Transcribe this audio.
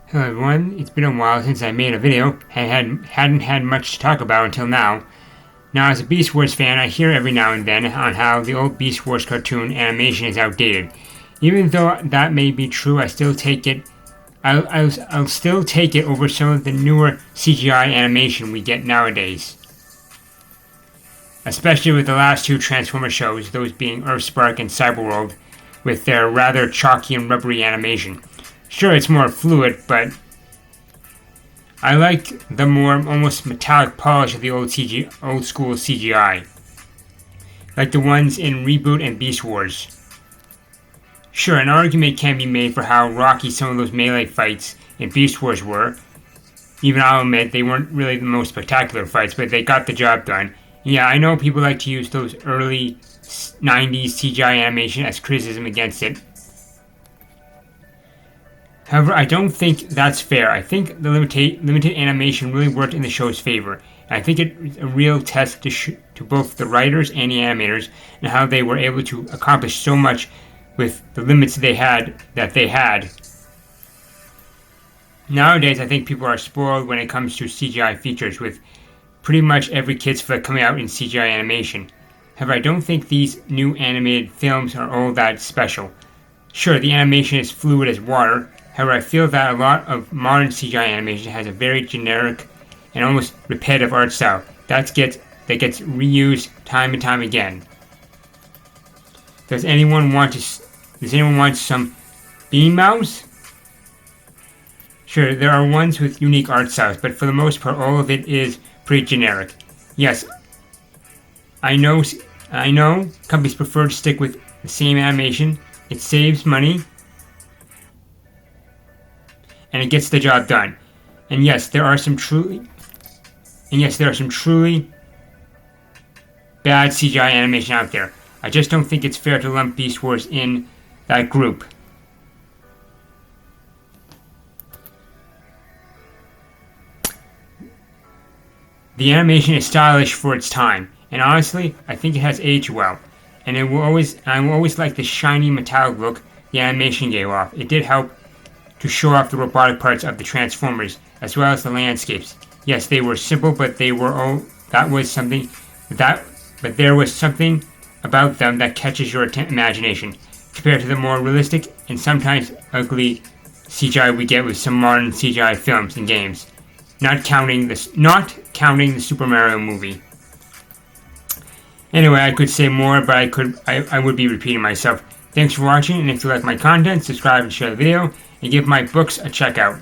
Hello everyone, it's been a while since I made a video and hadn't had much to talk about until now. Now as a Beast Wars fan, I hear every now and then on how the old Beast Wars cartoon animation is outdated. Even though that may be true, I still take it. I'll still take it over some of the newer CGI animation we get nowadays. Especially with the last two Transformer shows, those being Earthspark and Cyberworld, with their rather chalky and rubbery animation. Sure, it's more fluid, but I like the more almost metallic polish of the old school CGI, like the ones in Reboot and Beast Wars. Sure, an argument can be made for how rocky some of those melee fights in Beast Wars were. Even I'll admit they weren't really the most spectacular fights, but they got the job done. Yeah, I know people like to use those early 90s CGI animation as criticism against it. However, I don't think that's fair. I think the limited animation really worked in the show's favor. And I think it's a real test to both the writers and the animators and how they were able to accomplish so much with the limits they had. Nowadays, I think people are spoiled when it comes to CGI features, with pretty much every kid's flick coming out in CGI animation. However, I don't think these new animated films are all that special. Sure, the animation is fluid as water. However, I feel that a lot of modern CGI animation has a very generic and almost repetitive art style that gets reused time and time again. Does anyone want some Bean Mouse? Sure, there are ones with unique art styles, but for the most part, all of it is pretty generic. Yes, I know companies prefer to stick with the same animation. It saves money, and it gets the job done. And yes, there are some truly bad CGI animation out there. I just don't think it's fair to lump Beast Wars in that group. The animation is stylish for its time, and honestly, I think it has aged well. And I will always like the shiny metallic look the animation gave off. It did help to show off the robotic parts of the Transformers, as well as the landscapes. Yes, they were simple, but there was something about them that catches your imagination, compared to the more realistic and sometimes ugly CGI we get with some modern CGI films and games. Not counting the Super Mario movie. Anyway, I could say more, but I would be repeating myself. Thanks for watching, and if you like my content, subscribe and share the video, and give my books a check out.